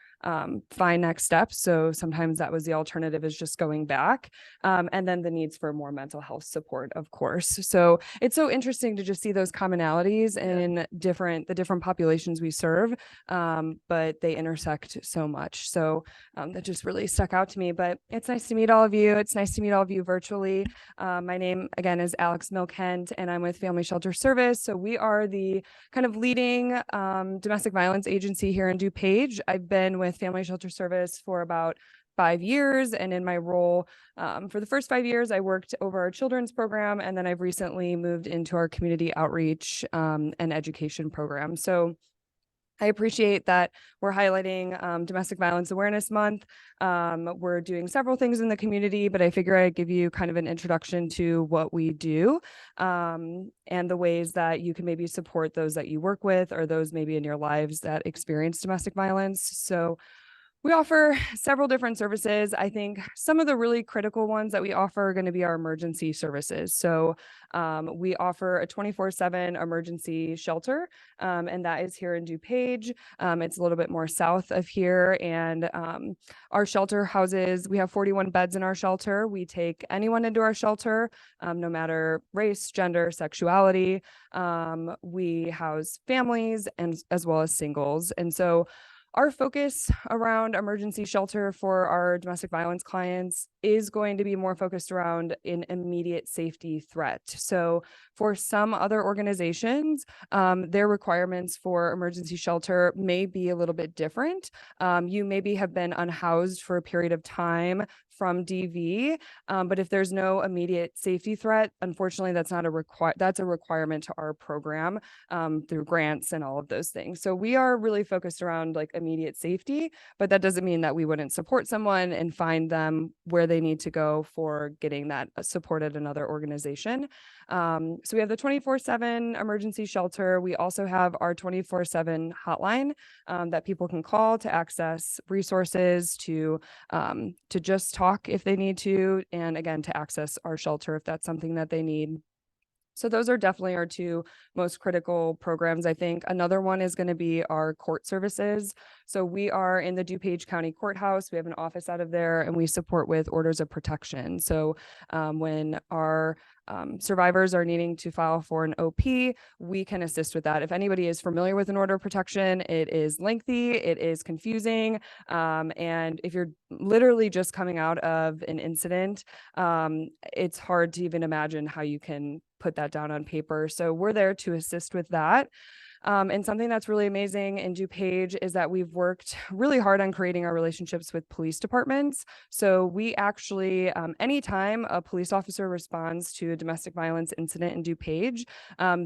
find next steps. So sometimes that was the alternative, is just going back. And then the needs for more mental health support, of course. So it's so interesting to just see those commonalities in the different populations we serve, but they intersect so much. So that just really stuck out to me. But it's nice to meet all of you. It's nice to meet all of you virtually. My name again is Alex Milkent, and I'm with Family Shelter Service. So we are the kind of leading domestic violence agency here in DuPage. I've been with Family Shelter Service for about 5 years. And in my role for the first 5 years, I worked over our children's program. And then I've recently moved into our community outreach and education program. So I appreciate that we're highlighting Domestic Violence Awareness Month. We're doing several things in the community, but I figure I'd give you kind of an introduction to what we do and the ways that you can maybe support those that you work with or those maybe in your lives that experience domestic violence. So we offer several different services. I think some of the really critical ones that we offer are going to be our emergency services. So we offer a 24/7 emergency shelter, and that is here in DuPage. It's a little bit more south of here, and our shelter houses, we have 41 beds in our shelter. We take anyone into our shelter, no matter race, gender, sexuality. We house families and as well as singles. And so our focus around emergency shelter for our domestic violence clients is going to be more focused around an immediate safety threat. So for some other organizations, their requirements for emergency shelter may be a little bit different. You maybe have been unhoused for a period of time from DV. But if there's no immediate safety threat, unfortunately, that's not that's a requirement to our program through grants and all of those things. So we are really focused around like immediate safety, but that doesn't mean that we wouldn't support someone and find them where they need to go for getting that support at another organization. So we have the 24/7 emergency shelter. We also have our 24/7 hotline that people can call to access resources, to just talk if they need to, and again, to access our shelter if that's something that they need. So those are definitely our two most critical programs. I think another one is going to be our court services. So we are in the DuPage County Courthouse. We have an office out of there, and we support with orders of protection. So when our survivors are needing to file for an OP, we can assist with that. If anybody is familiar with an order of protection, it is lengthy, it is confusing, and if you're literally just coming out of an incident, it's hard to even imagine how you can put that down on paper. So we're there to assist with that. And something that's really amazing in DuPage is that we've worked really hard on creating our relationships with police departments. So we actually, anytime a police officer responds to a domestic violence incident in DuPage,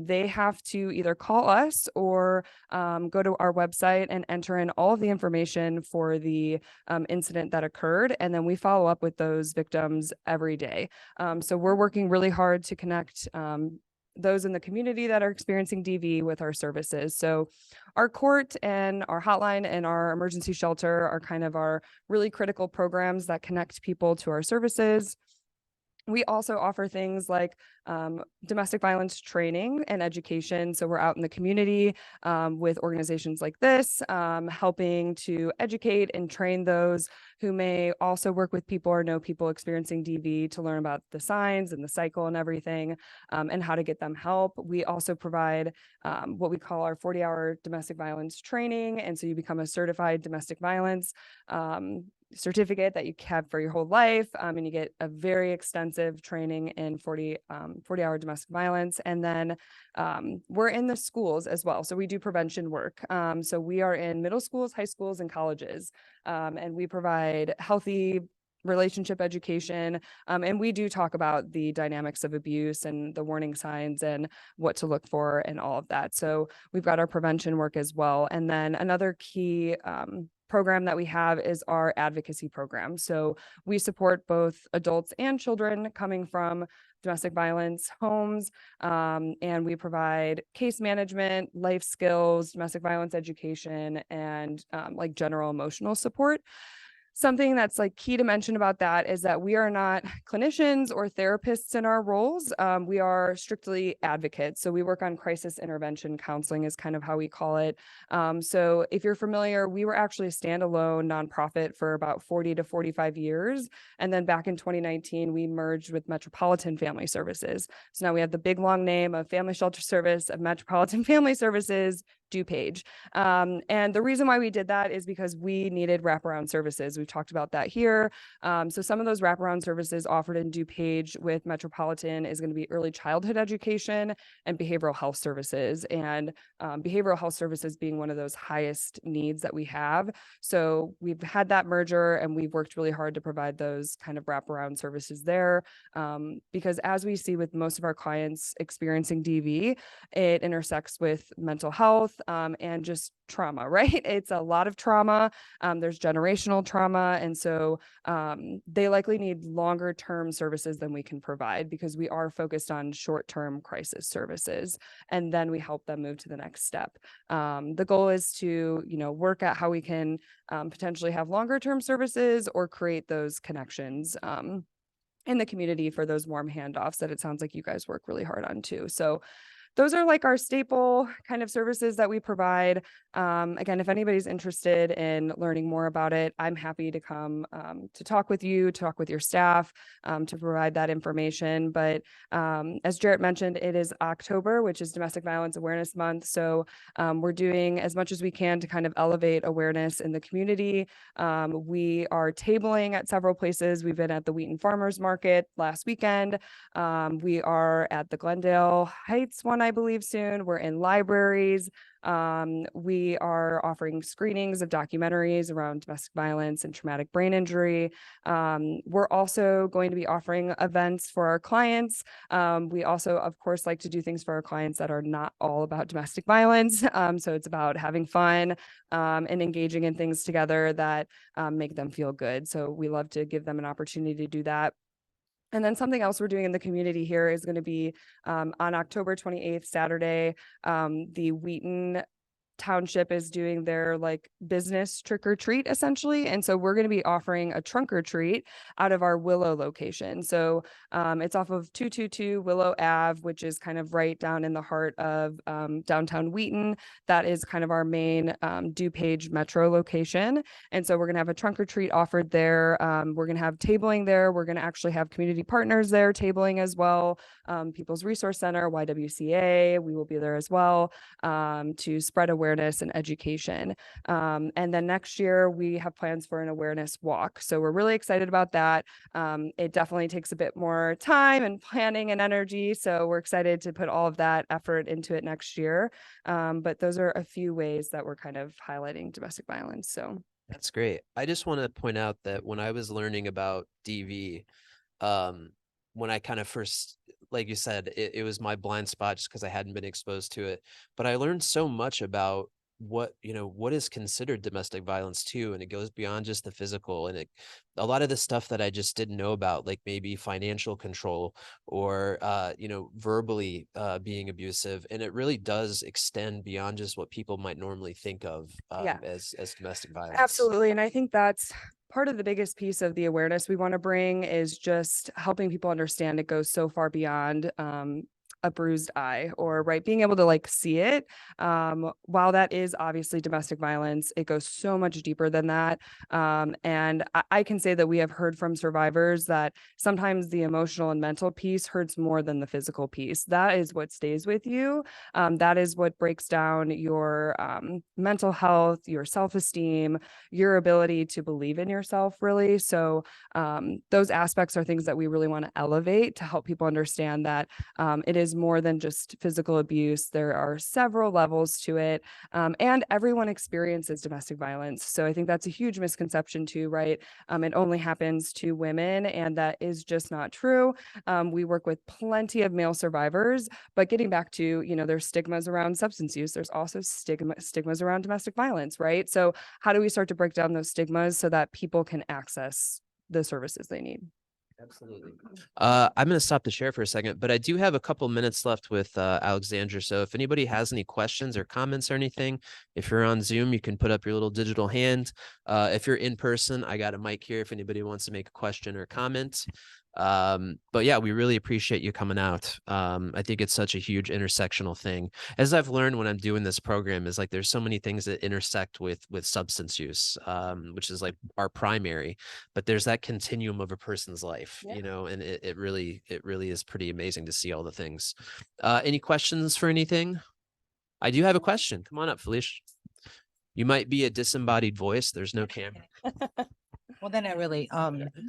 they have to either call us or go to our website and enter in all of the information for the incident that occurred. And then we follow up with those victims every day. So we're working really hard to connect those in the community that are experiencing DV with our services. So our court and our hotline and our emergency shelter are kind of our really critical programs that connect people to our services. We also offer things like domestic violence training and education. So we're out in the community with organizations like this, helping to educate and train those who may also work with people or know people experiencing DV to learn about the signs and the cycle and everything, and how to get them help. We also provide what we call our 40-hour domestic violence training. And so you become a certified domestic violence certificate that you have for your whole life, and you get a very extensive training in 40-hour domestic violence. And then we're in the schools as well, so we do prevention work. So we are in middle schools, high schools, and colleges, and we provide healthy relationship education, and we do talk about the dynamics of abuse and the warning signs and what to look for and all of that. So we've got our prevention work as well. And then another key program that we have is our advocacy program. So we support both adults and children coming from domestic violence homes, and we provide case management, life skills, domestic violence education, and like general emotional support. Something that's like key to mention about that is that we are not clinicians or therapists in our roles. We are strictly advocates. So we work on crisis intervention counseling is kind of how we call it. So if you're familiar, we were actually a standalone nonprofit for about 40 to 45 years. And then back in 2019, we merged with Metropolitan Family Services. So now we have the big long name of Family Shelter Service of Metropolitan Family Services, DuPage. And the reason why we did that is because we needed wraparound services. We've talked about that here. So some of those wraparound services offered in DuPage with Metropolitan is going to be early childhood education and behavioral health services, and behavioral health services being one of those highest needs that we have. So we've had that merger, and we've worked really hard to provide those kind of wraparound services there, because as we see with most of our clients experiencing DV, it intersects with mental health, and just trauma, right? It's a lot of trauma. There's generational trauma. And so they likely need longer term services than we can provide, because we are focused on short-term crisis services. And then we help them move to the next step. The goal is to, work at how we can potentially have longer term services or create those connections in the community for those warm handoffs that it sounds like you guys work really hard on too. So those are like our staple kind of services that we provide. Again, if anybody's interested in learning more about it, I'm happy to come to talk with you, talk with your staff, to provide that information. But as Jarrett mentioned, it is October, which is Domestic Violence Awareness Month. So we're doing as much as we can to kind of elevate awareness in the community. We are tabling at several places. We've been at the Wheaton Farmers Market last weekend. We are at the Glendale Heights one one, I believe, soon. We're in libraries. We are offering screenings of documentaries around domestic violence and traumatic brain injury. We're also going to be offering events for our clients. We also, of course, like to do things for our clients that are not all about domestic violence. So it's about having fun and engaging in things together that make them feel good. So we love to give them an opportunity to do that. And then something else we're doing in the community here is going to be on October 28th, Saturday, the Wheaton Township is doing their like business trick or treat essentially. And so we're going to be offering a trunk or treat out of our Willow location. So it's off of 222 Willow Ave, which is kind of right down in the heart of downtown Wheaton. That is kind of our main DuPage metro location. And so we're going to have a trunk or treat offered there. We're going to have tabling there. We're going to actually have community partners there tabling as well. People's Resource Center, YWCA, we will be there as well to spread awareness and education. And then next year we have plans for an awareness walk. So we're really excited about that. It definitely takes a bit more time and planning and energy. So we're excited to put all of that effort into it next year. But those are a few ways that we're kind of highlighting domestic violence. So That's great. I just want to point out that when I was learning about DV, when I kind of first, like you said, it was my blind spot just because I hadn't been exposed to it. But I learned so much about what is considered domestic violence too, and it goes beyond just the physical, and a lot of the stuff that I just didn't know about, like maybe financial control or verbally being abusive, and it really does extend beyond just what people might normally think of as domestic violence. Absolutely. And I think that's part of the biggest piece of the awareness we want to bring is just helping people understand it goes so far beyond a bruised eye or being able to like see it. While that is obviously domestic violence, it goes so much deeper than that. And I can say that we have heard from survivors that sometimes the emotional and mental piece hurts more than the physical piece. That is what stays with you. That is what breaks down your mental health, your self-esteem, your ability to believe in yourself, really. So those aspects are things that we really want to elevate to help people understand that it is more than just physical abuse. There are several levels to it, and everyone experiences domestic violence. So I think that's a huge misconception too, right? It only happens to women, and that is just not true. We work with plenty of male survivors, but getting back to, there's stigmas around substance use. There's also stigmas around domestic violence, right? So how do we start to break down those stigmas so that people can access the services they need? Absolutely. I'm going to stop the share for a second, but I do have a couple minutes left with Alexandra. So if anybody has any questions or comments or anything, if you're on Zoom, you can put up your little digital hand. If you're in person, I got a mic here if anybody wants to make a question or comment. But yeah, we really appreciate you coming out. I think it's such a huge intersectional thing. As I've learned when I'm doing this program is like, there's so many things that intersect with substance use, which is like our primary, but there's that continuum of a person's life, and it really is pretty amazing to see all the things. Any questions for anything? I do have a question. Come on up, Felicia. You might be a disembodied voice. There's no camera. Well, then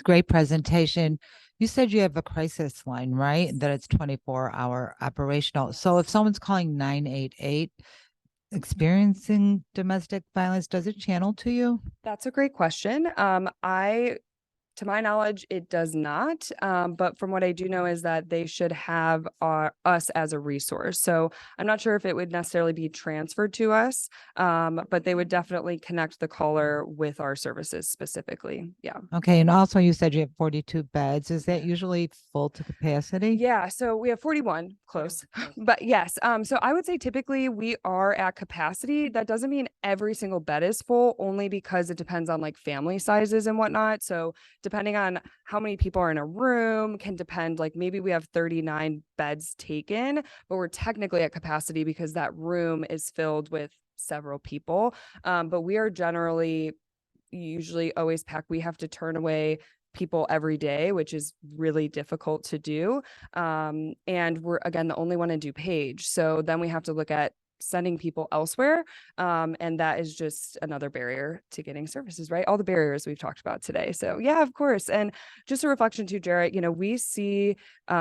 great presentation. You said you have a crisis line, right? That it's 24-hour operational. So if someone's calling 988 experiencing domestic violence, does it channel to you? That's a great question. To my knowledge, it does not. But from what I do know is that they should have us as a resource. So I'm not sure if it would necessarily be transferred to us, but they would definitely connect the caller with our services specifically. Yeah. Okay. And also you said you have 42 beds. Is that usually full to capacity? Yeah. So we have 41, close, but yes. So I would say typically we are at capacity. That doesn't mean every single bed is full, only because it depends on like family sizes and whatnot. So depending on how many people are in a room can depend, like maybe we have 39 beds taken, but we're technically at capacity because that room is filled with several people. But we are usually always packed. We have to turn away people every day, which is really difficult to do. And we're, again, the only one in DuPage. So then we have to look at sending people elsewhere. And that is just another barrier to getting services, right? All the barriers we've talked about today. So yeah, of course. And just a reflection too, Jarrett, we see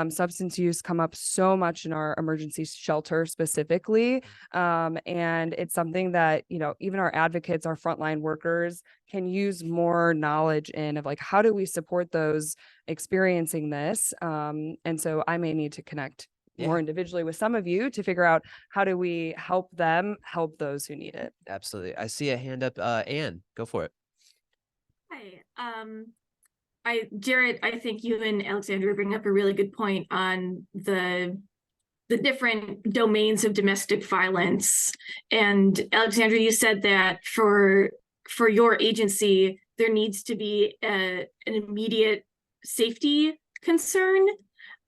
substance use come up so much in our emergency shelter specifically. And it's something that, even our advocates, our frontline workers can use more knowledge in of like, how do we support those experiencing this? And so I may need to connect more individually with some of you to figure out how do we help them help those who need it. Absolutely. I see a hand up. Anne, go for it. Hi. Jarrett, I think you and Alexandra bring up a really good point on the different domains of domestic violence. And Alexandra, you said that for your agency, there needs to be an immediate safety concern.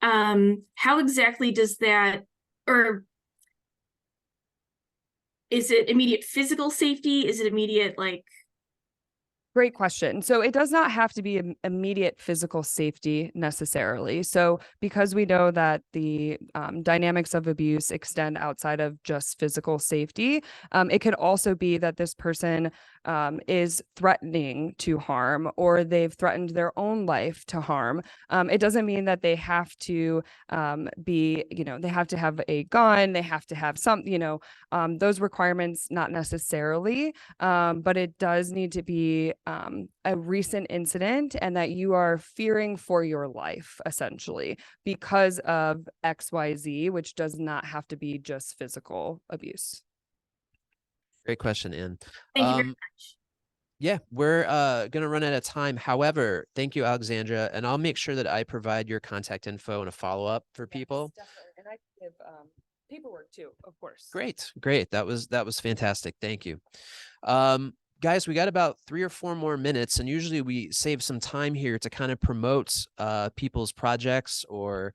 How exactly does that, or is it immediate physical safety? Is it immediate Great question. So it does not have to be immediate physical safety necessarily. So because we know that the dynamics of abuse extend outside of just physical safety, it could also be that this person is threatening to harm, or they've threatened their own life to harm. It doesn't mean that they have to be, they have to have a gun, they have to have some, those requirements, not necessarily, but it does need to be a recent incident and that you are fearing for your life, essentially, because of XYZ, which does not have to be just physical abuse. Great question, Anne. Thank you very much. Yeah, we're going to run out of time. However, thank you, Alexandra, and I'll make sure that I provide your contact info and a follow-up for people. Definitely. And I can give paperwork too, of course. Great. That was fantastic. Thank you. Guys, we got about 3 or 4 more minutes, and usually we save some time here to kind of promote people's projects or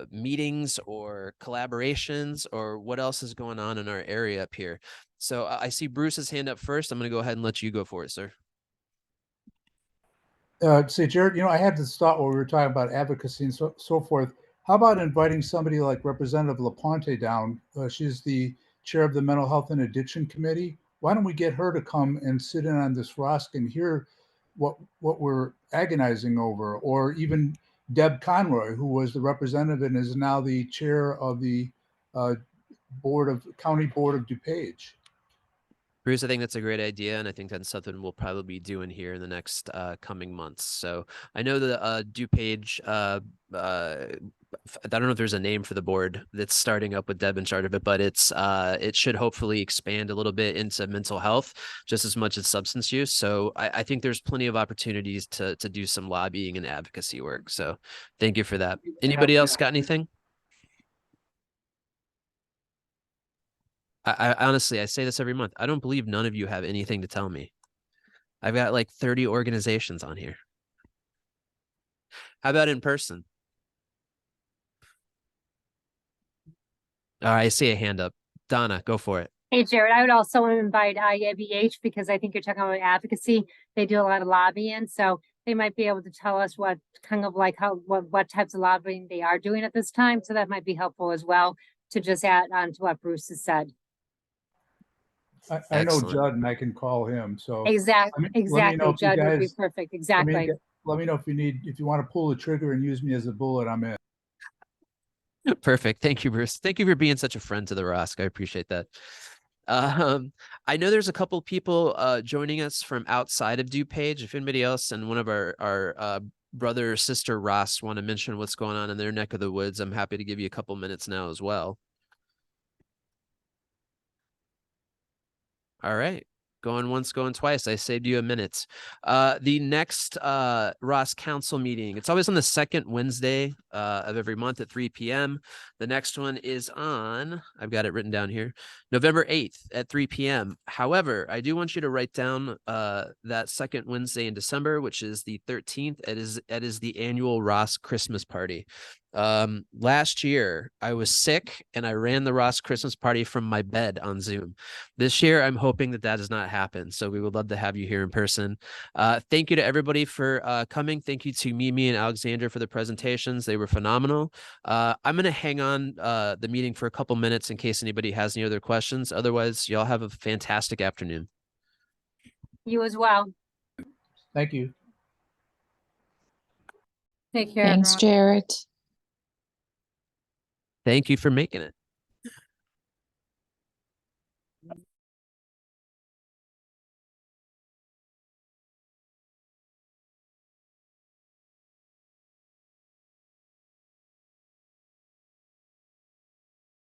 meetings or collaborations or what else is going on in our area up here. So I see Bruce's hand up first. I'm going to go ahead and let you go for it, sir. Say, Jared, I had this thought while we were talking about advocacy and so forth. How about inviting somebody like Representative LaPonte down? She's the chair of the Mental Health and Addiction Committee. Why don't we get her to come and sit in on this ROSC and hear what we're agonizing over? Or even Deb Conroy, who was the representative and is now the chair of the County Board of DuPage. Bruce, I think that's a great idea, and I think that's something we'll probably be doing here in the next coming months. So I know the DuPage, I don't know if there's a name for the board that's starting up with Deb in charge of it, but it should hopefully expand a little bit into mental health just as much as substance use. So I think there's plenty of opportunities to do some lobbying and advocacy work. So thank you for that. Anybody else got anything? I honestly, I say this every month. I don't believe none of you have anything to tell me. I've got like 30 organizations on here. How about in person? All right, I see a hand up. Donna, go for it. Hey, Jared, I would also invite IABH because I think you're talking about advocacy. They do a lot of lobbying, so they might be able to tell us what kind of like what types of lobbying they are doing at this time. So that might be helpful as well to just add on to what Bruce has said. I know Judd, and I can call him. So exactly, Judd would be perfect. Exactly. Let me know if you want to pull the trigger and use me as a bullet. I'm in. Perfect. Thank you, Bruce. Thank you for being such a friend to the ROSC. I appreciate that. I know there's a couple people joining us from outside of DuPage. If anybody else and one of our brother or sister ROSC want to mention what's going on in their neck of the woods, I'm happy to give you a couple minutes now as well. All right. Going once, going twice. I saved you a minute. The next ROSC Council meeting, it's always on the second Wednesday of every month at 3 p.m. The next one is on, I've got it written down here, November 8th at 3 p.m. However, I do want you to write down that second Wednesday in December, which is the 13th. It is the annual ROSC Christmas party. Last year I was sick and I ran the ROSC Christmas party from my bed on Zoom. This year I'm hoping that does not happen. So we would love to have you here in person. Thank you to everybody for coming. Thank you to Mimi and Alexandra for the presentations. They were phenomenal. I'm going to hang on the meeting for a couple minutes in case anybody has any other questions. Otherwise, y'all have a fantastic afternoon. You as well. Thank you. Take care. Thanks, everyone. Jared. Thank you for making it.